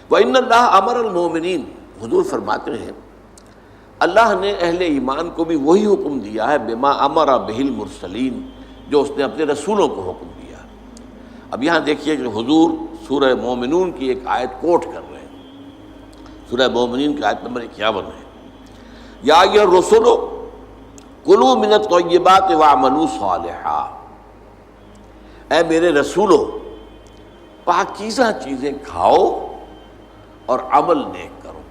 وَإِنَّ اللَّهَ أَمَرَ الْمُؤْمِنِينَ، حضور فرماتے ہیں اللہ نے اہل ایمان کو بھی وہی حکم دیا ہے بما امر بہ المرسلین، جو اس نے اپنے رسولوں کو حکم دیا۔ اب یہاں دیکھیے کہ حضور سورہ مومنون کی ایک آیت کوٹ کر رہے ہیں، سورہ مومنین کی آیت نمبر 51 ہے، یا ایھا الرسل کلوا من الطیبات واعملوا صالحا، اے میرے رسولو پاکیزہ چیزیں کھاؤ اور عمل نیک کرو۔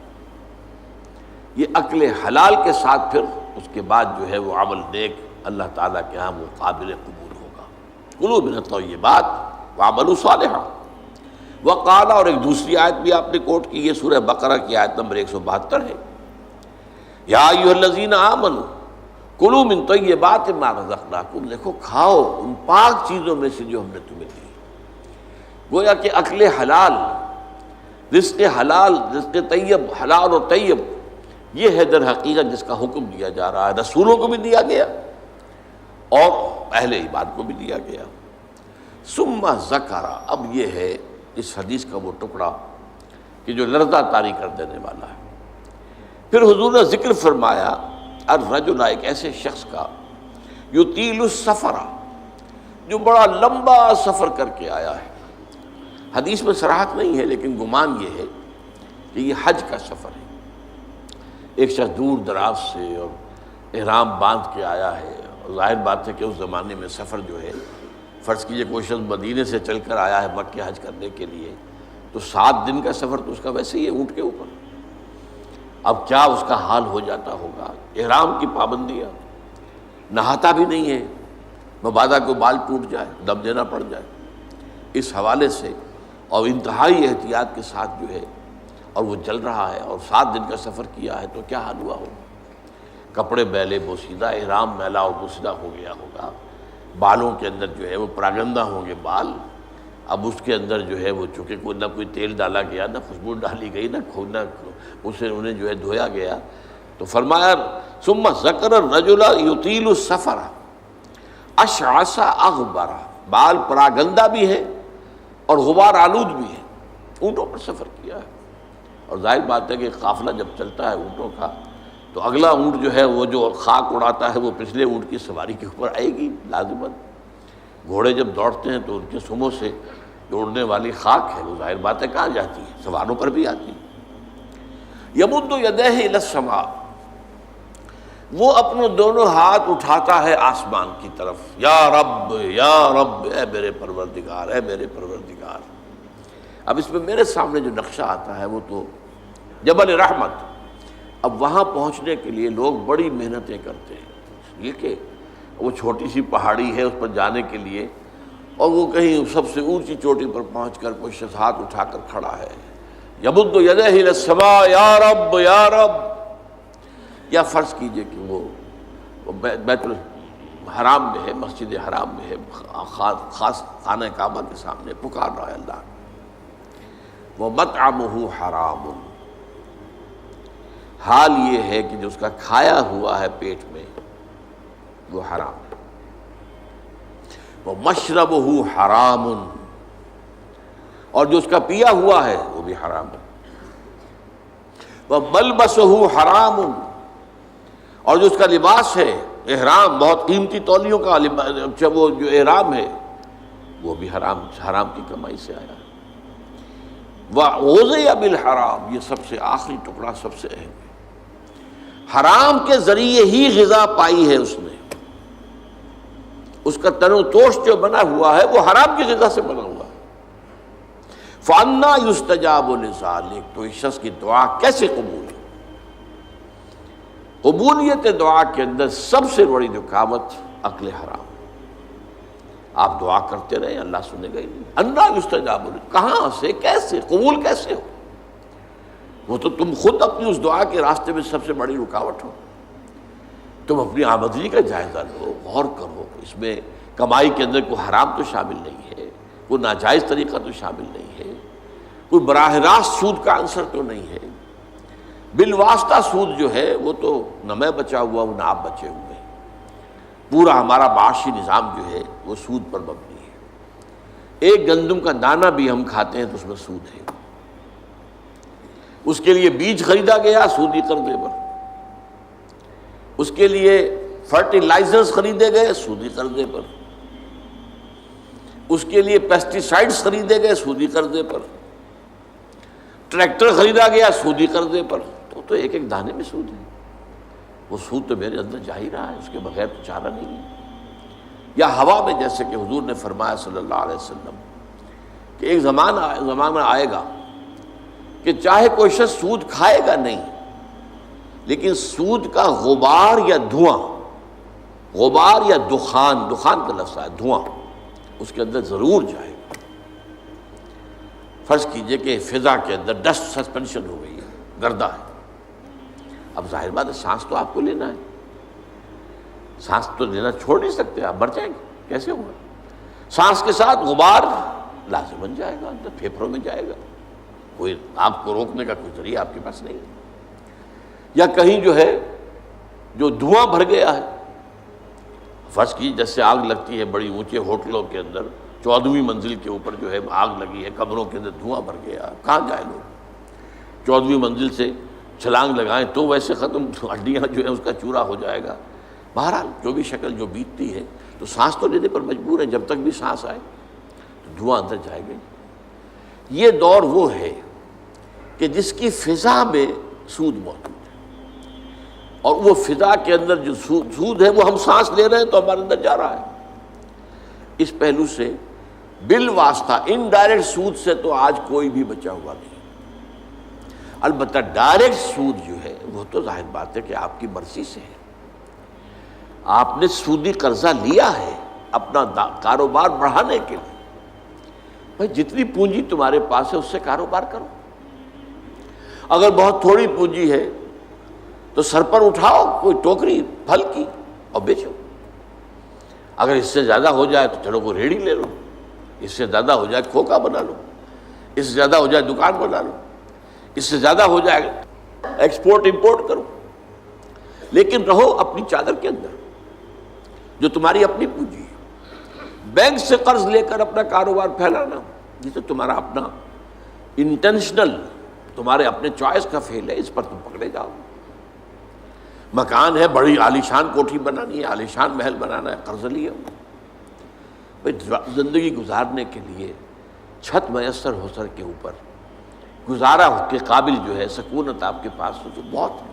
یہ عقل حلال کے ساتھ پھر اس کے بعد جو ہے وہ عمل نیک اللہ تعالیٰ کے ہاں وہ قابل قبول ہوگا۔ کلوا من الطیبات واعملوا صالحا۔ وقال، اور ایک دوسری آیت بھی آپ نے کوٹ کی، یہ سورہ بقرہ کی آیت نمبر 172 ہے، یا ایھا الذین آمنوا کلوا من طیبات ما رزقناکم، دیکھو کھاؤ ان پاک چیزوں میں سے جو ہم نے تمہیں دی۔ گویا کہ عقل حلال، رزق حلال، رزق طیب، حلال اور طیب، یہ ہے در حقیقت جس کا حکم دیا جا رہا ہے، رسولوں کو بھی دیا گیا اور اہل ایمان کو بھی دیا گیا۔ ثم ذکر، اب یہ ہے اس حدیث کا وہ ٹکڑا کہ جو لرزہ طاری کر دینے والا ہے۔ پھر حضور نے ذکر فرمایا الرجل، ایک ایسے شخص کا یطیل السفر، جو بڑا لمبا سفر کر کے آیا ہے۔ حدیث میں صراحت نہیں ہے لیکن گمان یہ ہے کہ یہ حج کا سفر ہے۔ ایک شخص دور دراز سے اور احرام باندھ کے آیا ہے، اور ظاہر بات ہے کہ اس زمانے میں سفر جو ہے، فرض کیجئے کوئی شخص مدینے سے چل کر آیا ہے مکہ حج کرنے کے لیے، تو 7 دن کا سفر تو اس کا ویسے ہی ہے اونٹ کے اوپر۔ اب کیا اس کا حال ہو جاتا ہوگا، احرام کی پابندیاں، نہاتا بھی نہیں ہے، مبادا کو بال ٹوٹ جائے، دم دینا پڑ جائے، اس حوالے سے اور انتہائی احتیاط کے ساتھ جو ہے، اور وہ چل رہا ہے اور 7 دن کا سفر کیا ہے، تو کیا حال ہوا ہوگا؟ کپڑے میلے بوسیدہ، احرام میلا و بوسیدہ ہو گیا ہوگا، بالوں کے اندر جو ہے وہ پراگندہ ہوں گے بال، اب اس کے اندر جو ہے وہ چونکہ کوئی نہ کوئی تیل ڈالا گیا، نہ خوشبو ڈالی گئی، نہ اسے انہیں جو ہے دھویا گیا، تو فرمایا ثم ذکر الرجل یطیل السفر اشعث اغبر، بال پراگندہ بھی ہے اور غبار آلود بھی ہے، اونٹوں پر سفر کیا ہے۔ اور ظاہر بات ہے کہ قافلہ جب چلتا ہے اونٹوں کا، تو اگلا اونٹ جو ہے وہ جو خاک اڑاتا ہے وہ پچھلے اونٹ کی سواری کے اوپر آئے گی لازماً۔ گھوڑے جب دوڑتے ہیں تو ان کے سموں سے جو اڑنے والی خاک ہے وہ ظاہر بات ہے کہاں جاتی ہے، سواروں پر بھی آتی ہے۔ یمد یدیہ الی السماء، وہ اپنے دونوں ہاتھ اٹھاتا ہے آسمان کی طرف، یا رب یا رب، اے میرے پروردگار، اے میرے پروردگار۔ اب اس میں میرے سامنے جو نقشہ آتا ہے وہ تو جبل رحمت، اب وہاں پہنچنے کے لیے لوگ بڑی محنتیں کرتے ہیں، یہ کہ وہ چھوٹی سی پہاڑی ہے، اس پر جانے کے لیے، اور وہ کہیں سب سے اونچی چوٹی پر پہنچ کر کوئی شخص ہاتھ اٹھا کر کھڑا ہے، یمد یدیہ الی السماء یا رب یا رب، یا فرض کیجئے کہ وہ بیت الحرام میں ہے، مسجد حرام میں ہے، خاص خانہ کعبہ کے سامنے پکار رہا ہے اللہ، وَمَطْعَمُهُ حَرَامٌ، حال یہ ہے کہ جو اس کا کھایا ہوا ہے پیٹ میں وہ حرام ہے، وَمَشْرَبُهُ حَرَامٌ، اور جو اس کا پیا ہوا ہے وہ بھی حرام ہے، وَمَلْبَسُهُ حَرَامٌ، اور جو اس کا لباس ہے احرام، بہت قیمتی تولیوں کا وہ جو احرام ہے وہ بھی حرام کی کمائی سے آیا ہے۔ وَغُذِیَ بِالْحَرَامِ، یہ سب سے آخری ٹکڑا سب سے اہم ہے، حرام کے ذریعے ہی غذا پائی ہے اس نے، اس کا تن و توش جو بنا ہوا ہے وہ حرام کی غذا سے بنا ہوا ہے۔ فَأَنَّىٰ يُسْتَجَابُ لِذَٰلِکَ، تو اس شخص کی دعا کیسے قبول ہے؟ قبولیت دعا کے اندر سب سے بڑی رکاوٹ عقل حرام، آپ دعا کرتے رہے اللہ سنے گا ہی نہیں۔ انا یستجاب، کہاں سے، کیسے قبول کیسے ہو؟ وہ تو تم خود اپنی اس دعا کے راستے میں سب سے بڑی رکاوٹ ہو۔ تم اپنی آمدنی کا جائزہ لو، غور کرو، اس میں کمائی کے اندر کوئی حرام تو شامل نہیں ہے، کوئی ناجائز طریقہ تو شامل نہیں ہے، کوئی براہ راست سود کا عنصر تو نہیں ہے، بالواسطہ سود جو ہے وہ تو نہ میں بچا ہوا ہوں نہ آپ بچے ہوئے، پورا ہمارا معاشی نظام جو ہے وہ سود پر مبنی ہے۔ ایک گندم کا دانہ بھی ہم کھاتے ہیں تو اس میں سود ہے، اس کے لیے بیج خریدا گیا سودی قرضے پر، اس کے لیے فرٹیلائزرز خریدے گئے سودی قرضے پر، اس کے لیے پیسٹی سائیڈز خریدے گئے سودی قرضے پر، ٹریکٹر خریدا گیا سودی قرضے پر. تو ایک ایک دانے میں سود ہے. وہ سود تو میرے اندر جا ہی رہا ہے، اس کے بغیر تو چارہ نہیں ہے. یا ہوا میں، جیسے کہ حضور نے فرمایا صلی اللہ علیہ وسلم کہ ایک زمانہ آئے گا کہ چاہے کوئی شخص سود کھائے گا نہیں، لیکن سود کا غبار یا دھواں، غبار یا دخان کا لفظ ہے دھواں، اس کے اندر ضرور جائے گا. فرض کیجئے کہ فضا کے اندر ڈسٹ سسپینشن ہو گئی ہے، گردہ ہے. اب ظاہر بات ہے سانس تو آپ کو لینا ہے، سانس تو لینا چھوڑ نہیں سکتے، آپ مر جائیں گے. کیسے ہوگا؟ سانس کے ساتھ غبار لازماً جائے گا، اندر پھیپھڑوں میں جائے گا. کوئی آپ کو روکنے کا کوئی ذریعہ آپ کے پاس نہیں ہے. یا کہیں جو ہے جو دھواں بھر گیا ہے، فرض کی جیسے آگ لگتی ہے بڑی اونچے ہوٹلوں کے اندر، 14ویں منزل کے اوپر جو ہے آگ لگی ہے، کمروں کے اندر دھواں بھر گیا، کہاں جائے لوگ؟ 14ویں منزل سے چھلانگ لگائیں تو ویسے ختم، ہڈیاں جو ہے اس کا چورا ہو جائے گا. بہرحال جو بھی شکل جو بیتتی ہے، تو سانس تو لینے پر مجبور ہے. جب تک بھی سانس آئے تو دھواں اندر جائے گا. یہ دور وہ ہے کہ جس کی فضا میں سود موجود ہے، اور وہ فضا کے اندر جو سود ہے وہ ہم سانس لے رہے ہیں تو ہمارے اندر جا رہا ہے. اس پہلو سے بالواسطہ انڈائریکٹ سود سے تو آج کوئی بھی بچا ہوا نہیں. البتہ ڈائریکٹ سود جو ہے وہ تو ظاہر بات ہے کہ آپ کی مرضی سے ہے. آپ نے سودی قرضہ لیا ہے اپنا کاروبار بڑھانے کے لیے. بھائی جتنی پونجی تمہارے پاس ہے اس سے کاروبار کرو. اگر بہت تھوڑی پونجی ہے تو سر پر اٹھاؤ کوئی ٹوکری پھل کی اور بیچو. اگر اس سے زیادہ ہو جائے تو چلو کوئی ریڑھی لے لو، اس سے زیادہ ہو جائے کھوکا بنا لو، اس سے زیادہ ہو جائے دکان بنا لو، اس سے زیادہ ہو جائے ایکسپورٹ امپورٹ کرو. لیکن رہو اپنی چادر کے اندر جو تمہاری اپنی پونجی ہے. بینک سے قرض لے کر اپنا کاروبار پھیلانا یہ تو تمہارا اپنا انٹینشنل، تمہارے اپنے چوائس کا فیل ہے، اس پر تم پکڑے جاؤ. مکان ہے، بڑی عالیشان کوٹھی بنانی ہے، عالیشان محل بنانا ہے، قرض لیا. بھائی زندگی گزارنے کے لیے چھت میسر ہو سر کے اوپر، گزارا کے قابل جو ہے سکونت آپ کے پاس ہو تو بہت ہے.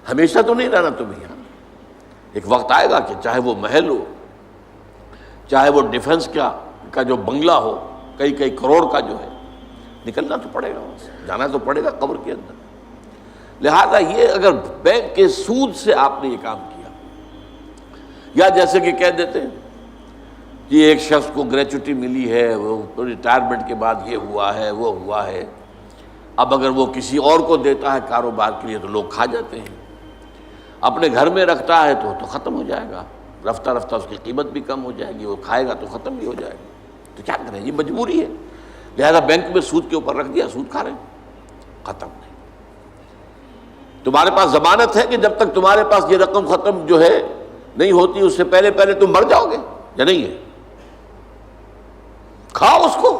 ہمیشہ تو نہیں رہنا تم یہاں. ایک وقت آئے گا کہ چاہے وہ محل ہو، چاہے وہ ڈیفنس کا جو بنگلہ ہو کئی کروڑ کا جو ہے، نکلنا تو پڑے گا، وہاں سے جانا تو پڑے گا قبر کے اندر. لہذا یہ اگر بینک کے سود سے آپ نے یہ کام کیا، یا جیسے کہ کہہ دیتے ہیں کہ ایک شخص کو گریچوٹی ملی ہے، وہ ریٹائرمنٹ کے بعد یہ ہوا ہے وہ ہوا ہے، اب اگر وہ کسی اور کو دیتا ہے کاروبار کے لیے تو لوگ کھا جاتے ہیں. اپنے گھر میں رکھتا ہے تو ختم ہو جائے گا، رفتہ رفتہ اس کی قیمت بھی کم ہو جائے گی، وہ کھائے گا تو ختم بھی ہو جائے گا. تو کیا کریں، یہ مجبوری ہے. لہذا بینک میں سود کے اوپر رکھ دیا، سود کھا رہے ہیں، ختم نہیں. تمہارے پاس ضمانت ہے کہ جب تک تمہارے پاس یہ رقم ختم جو ہے نہیں ہوتی اس سے پہلے تم مر جاؤ گے یا نہیں ہے؟ کھاؤ اس کو.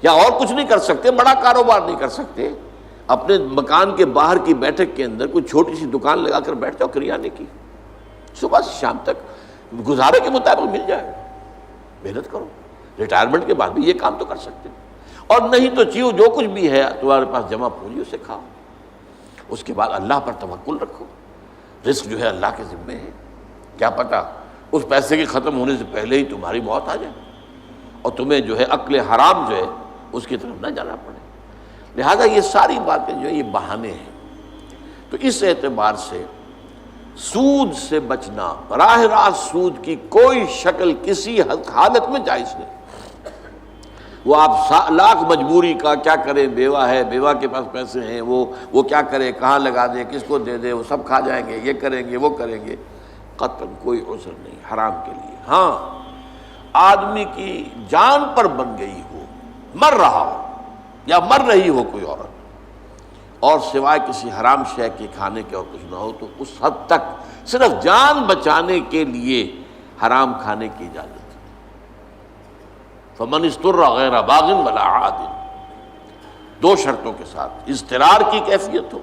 یا اور کچھ نہیں کر سکتے، بڑا کاروبار نہیں کر سکتے، اپنے مکان کے باہر کی بیٹھک کے اندر کوئی چھوٹی سی دکان لگا کر بیٹھ جاؤ کریانے کی، صبح سے شام تک گزارے کے مطابق مل جائے گا. محنت کرو، ریٹائرمنٹ کے بعد بھی یہ کام تو کر سکتے. اور نہیں تو چیو جو کچھ بھی ہے تمہارے پاس جمع پونجی اسے کھاؤ. اس کے بعد اللہ پر توکل رکھو. رزق جو ہے اللہ کے ذمے ہے. کیا پتہ اس پیسے کے ختم ہونے سے پہلے ہی تمہاری موت آ جائے اور تمہیں جو ہے عقل حرام جو ہے اس کی طرف نہ جانا پڑے. لہذا یہ ساری باتیں جو ہے یہ بہانے ہیں. تو اس اعتبار سے سود سے بچنا، براہ راست سود کی کوئی شکل کسی حالت میں جائز نہیں. وہ آپ لاکھ مجبوری کا کیا کریں، بیوہ ہے، بیوہ کے پاس پیسے ہیں، وہ کیا کرے، کہاں لگا دے، کس کو دے دے، وہ سب کھا جائیں گے، یہ کریں گے وہ کریں گے. قطعاً کوئی عذر نہیں حرام کے لیے. ہاں آدمی کی جان پر بن گئی ہو، مر رہا ہو یا مر رہی ہو کوئی عورت، اور سوائے کسی حرام شے کے کھانے کے اور کچھ نہ ہو، تو اس حد تک صرف جان بچانے کے لیے حرام کھانے کی اجازت ہے. فمن استر غیر باغ ولا عاد. دو شرطوں کے ساتھ، اضطرار کی کیفیت ہو،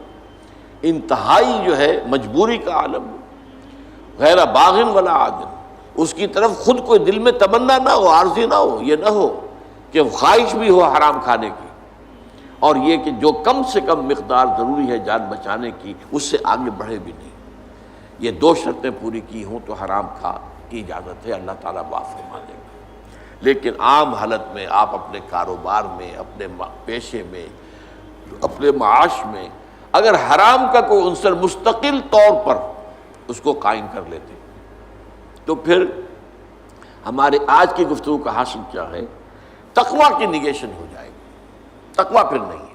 انتہائی جو ہے مجبوری کا عالم ہو، غیر باغن ولا عادن، اس کی طرف خود کوئی دل میں تمنا نہ ہو، عارضی نہ ہو، یہ نہ ہو کہ خواہش بھی ہو حرام کھانے کی، اور یہ کہ جو کم سے کم مقدار ضروری ہے جان بچانے کی اس سے آگے بڑھے بھی نہیں۔ یہ دو شرطیں پوری کی ہوں تو حرام کھا کی اجازت ہے، اللہ تعالیٰ معاف فرما دے گا۔ لیکن عام حالت میں آپ اپنے کاروبار میں، اپنے پیشے میں، اپنے معاش میں اگر حرام کا کوئی عنصر مستقل طور پر اس کو قائم کر لیتے تو پھر ہمارے آج کی گفتگو کا حاصل کیا ہے؟ تقویٰ کی نگیشن ہو جائے گی، تقویٰ پھر نہیں ہے۔